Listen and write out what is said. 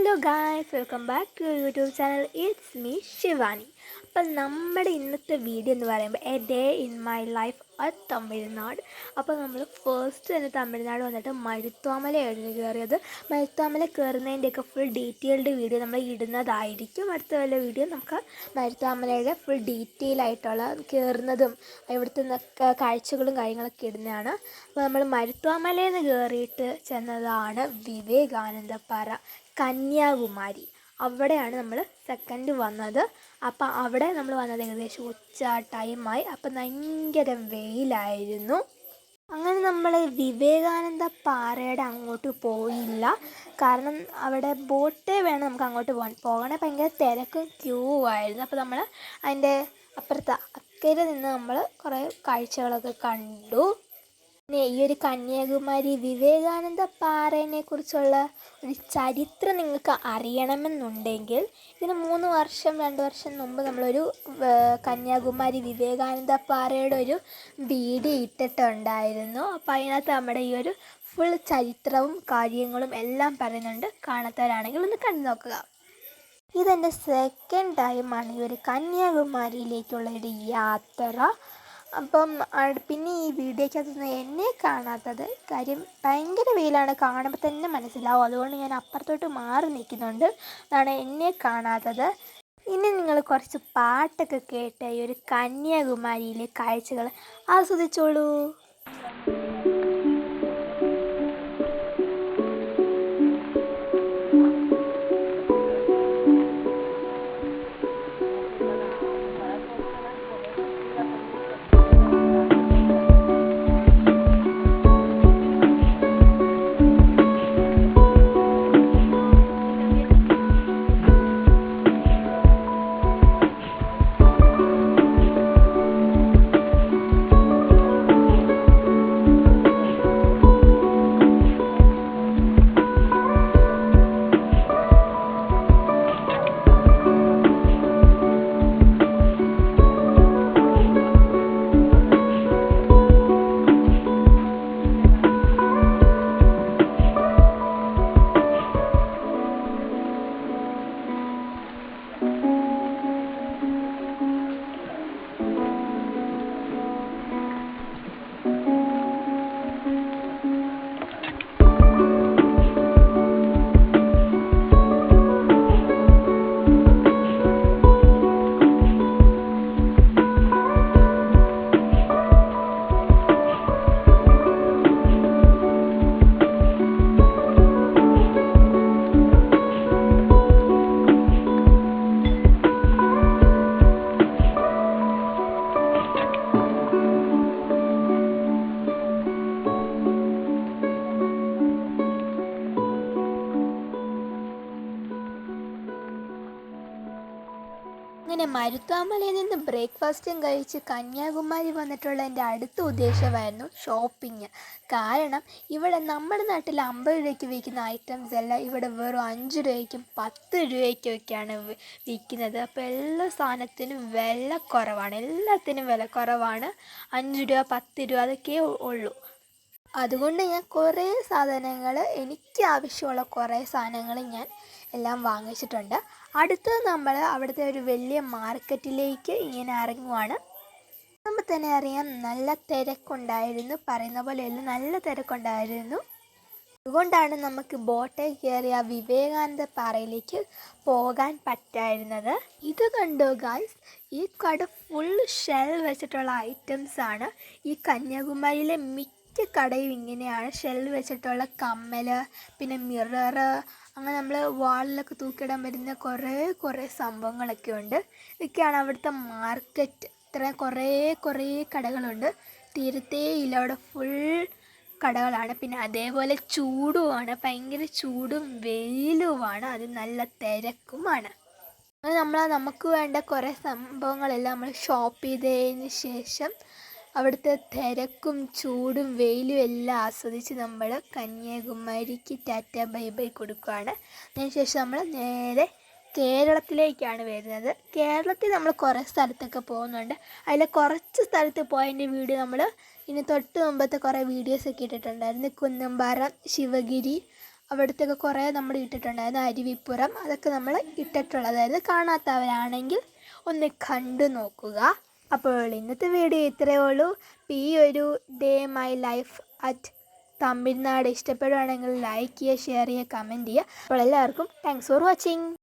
Hello guys, welcome back to YouTube channel. It's me Shivani. അപ്പം നമ്മുടെ ഇന്നത്തെ വീഡിയോ എന്ന് പറയുമ്പോൾ a day in my life at Tamil Nadu. അപ്പോൾ നമ്മൾ ഫസ്റ്റ് തന്നെ തമിഴ്നാട് വന്നിട്ട് മരുത്വാമലയായിരുന്നു കയറിയത്. മരുത്വാമല കയറുന്നതിൻ്റെയൊക്കെ ഫുൾ ഡീറ്റെയിൽഡ് വീഡിയോ നമ്മൾ ഇടുന്നതായിരിക്കും. അടുത്ത വല്ല വീഡിയോ നമുക്ക് മരുത്വാമലയുടെ ഫുൾ ഡീറ്റെയിൽ ആയിട്ടുള്ള കയറുന്നതും ഇവിടുത്തെ കാഴ്ചകളും കാര്യങ്ങളൊക്കെ ഇടുന്നതാണ്. അപ്പോൾ നമ്മൾ മരുത്വാമലയിൽ നിന്ന് കയറിയിട്ട് ചെന്നതാണ് വിവേകാനന്ദപ്പാറ, കന്യാകുമാരി. അവിടെയാണ് നമ്മൾ സെക്കൻഡ് വന്നത്. അപ്പം അവിടെ നമ്മൾ വന്നത് ഏകദേശം ഉച്ച ടൈമായി. അപ്പം ഭയങ്കര വെയിലായിരുന്നു. അങ്ങനെ നമ്മൾ വിവേകാനന്ദ പാറയുടെ അങ്ങോട്ട് പോയില്ല. കാരണം അവിടെ ബോട്ടേ വേണം നമുക്ക് അങ്ങോട്ട് പോകണേ ഭയങ്കര തിരക്കും ക്യൂ ആയിരുന്നു. അപ്പോൾ നമ്മൾ അതിൻ്റെ അപ്പുറത്ത് അക്കരെ നിന്ന് നമ്മൾ കുറേ കാഴ്ചകളൊക്കെ കണ്ടു. പിന്നെ ഈ ഒരു കന്യാകുമാരി വിവേകാനന്ദ പാറയെ കുറിച്ചുള്ള ഒരു ചരിത്രം നിങ്ങൾക്ക് അറിയണമെന്നുണ്ടെങ്കിൽ ഇതിന് 2 വർഷം മുമ്പ് നമ്മളൊരു കന്യാകുമാരി വിവേകാനന്ദ പാറയുടെ ഒരു വീഡിയോ ഇട്ടിട്ടുണ്ടായിരുന്നു. അപ്പോൾ അതിനകത്ത് നമ്മുടെ ഈ ഒരു ഫുൾ ചരിത്രവും കാര്യങ്ങളും എല്ലാം പറയുന്നുണ്ട്. കാണാത്തവരാണെങ്കിൽ ഒന്ന് കണ്ടു നോക്കുക. ഇതെൻ്റെ സെക്കൻഡ് ടൈമാണ് ഈ ഒരു കന്യാകുമാരിയിലേക്കുള്ള ഒരു യാത്ര. അപ്പം പിന്നെ ഈ വീഡിയോയ്ക്കകത്തൊന്നും എന്നെ കാണാത്തത് കാര്യം ഭയങ്കര വെയിലാണ്, കാണുമ്പോൾ തന്നെ മനസ്സിലാവും. അതുകൊണ്ട് ഞാൻ അപ്പുറത്തോട്ട് മാറി നിൽക്കുന്നുണ്ട്, അതാണ് എന്നെ കാണാത്തത്. ഇനി നിങ്ങൾ കുറച്ച് പാട്ടൊക്കെ കേട്ട് ഈ ഒരു കന്യാകുമാരിയിലെ കാഴ്ചകൾ ആസ്വദിച്ചോളൂ. അങ്ങനെ മരുത്വാമലയിൽ നിന്ന് ബ്രേക്ക്ഫാസ്റ്റും കഴിച്ച് കന്യാകുമാരി വന്നിട്ടുള്ള എൻ്റെ അടുത്ത ഉദ്ദേശമായിരുന്നു ഷോപ്പിംഗ്. കാരണം ഇവിടെ നമ്മുടെ നാട്ടിൽ 50 രൂപയ്ക്ക് വിൽക്കുന്ന ഐറ്റംസ് എല്ലാം ഇവിടെ വെറും 5 രൂപയ്ക്കും 10 രൂപയ്ക്കൊക്കെയാണ് വിൽക്കുന്നത്. അപ്പോൾ എല്ലാ സാധനത്തിനും വില കുറവാണ്, എല്ലാത്തിനും വില കുറവാണ്. 5 രൂപ 10 രൂപ അതൊക്കെ ഉള്ളൂ. അതുകൊണ്ട് ഞാൻ കുറേ സാധനങ്ങൾ, എനിക്ക് ആവശ്യമുള്ള കുറേ സാധനങ്ങൾ ഞാൻ എല്ലാം വാങ്ങിച്ചിട്ടുണ്ട്. അടുത്തത് നമ്മൾ അവിടുത്തെ ഒരു വലിയ മാർക്കറ്റിലേക്ക് ഇങ്ങനെ ഇറങ്ങുവാണ്. നമ്മൾ തന്നെ അറിയാം നല്ല തിരക്കുണ്ടായിരുന്നു, പറയുന്ന പോലെയല്ല നല്ല തിരക്കുണ്ടായിരുന്നു. അതുകൊണ്ടാണ് നമുക്ക് ബോട്ടിൽ കയറി ആ വിവേകാനന്ദ പാറയിലേക്ക് പോകാൻ പറ്റായിരുന്നത്. ഇത് കണ്ടോ ഗായ്സ്, ഈ കട ഫുൾ ഷെൽ വെച്ചിട്ടുള്ള ഐറ്റംസാണ്. ഈ കന്യാകുമാരിയിലെ മിക്ക കടയും ഇങ്ങനെയാണ്, ഷെൽ വെച്ചിട്ടുള്ള കമ്മൽ, പിന്നെ മിറർ, അങ്ങനെ നമ്മൾ വാളിലൊക്കെ തൂക്കിയിടാൻ വരുന്ന കുറേ സംഭവങ്ങളൊക്കെ ഉണ്ട്. ഇതൊക്കെയാണ് അവിടുത്തെ മാർക്കറ്റ്. ഇത്ര കുറേ കടകളുണ്ട്, തീരത്തേയില്ല. അവിടെ ഫുൾ കടകളാണ്. പിന്നെ അതേപോലെ ചൂടുമാണ്, ഭയങ്കര ചൂടും വെയിലുമാണ്, അത് നല്ല തിരക്കുമാണ്. അത് നമുക്ക് വേണ്ട കുറേ സംഭവങ്ങളെല്ലാം നമ്മൾ ഷോപ്പ് ചെയ്തതിന് ശേഷം അവിടുത്തെ തിരക്കും ചൂടും വെയിലും എല്ലാം ആസ്വദിച്ച് നമ്മൾ കന്യാകുമാരിക്ക് ടാറ്റ ബൈ ബൈ കൊടുക്കുകയാണ്. അതിനുശേഷം നമ്മൾ നേരെ കേരളത്തിലേക്കാണ് വരുന്നത്. കേരളത്തിൽ നമ്മൾ കുറേ സ്ഥലത്തൊക്കെ പോകുന്നുണ്ട്. അതിൽ കുറച്ച് സ്ഥലത്ത് പോയതിൻ്റെ വീഡിയോ നമ്മൾ ഇനി തൊട്ട് മുമ്പത്തെ കുറേ വീഡിയോസൊക്കെ ഇട്ടിട്ടുണ്ടായിരുന്നു. കുന്നമ്പാറ, ശിവഗിരി, അവിടുത്തെയൊക്കെ കുറേ നമ്മൾ ഇട്ടിട്ടുണ്ടായിരുന്നു. അരുവിപ്പുറം അതൊക്കെ നമ്മൾ ഇട്ടിട്ടുള്ളതായിരുന്നു. കാണാത്തവരാണെങ്കിൽ ഒന്ന് കണ്ടു നോക്കുക. അപ്പോൾ ഇന്നത്തെ വീഡിയോ ഇത്രയേ ഉള്ളൂ. ഈ ഒരു day my life at Tamil Nadu ഇഷ്ടപ്പെടുകയാണെങ്കിൽ ലൈക്ക് ചെയ്യുക, ഷെയർ ചെയ്യുക, കമൻറ്റ് ചെയ്യുക. അപ്പോൾ എല്ലാവർക്കും താങ്ക്സ് ഫോർ വാച്ചിങ്.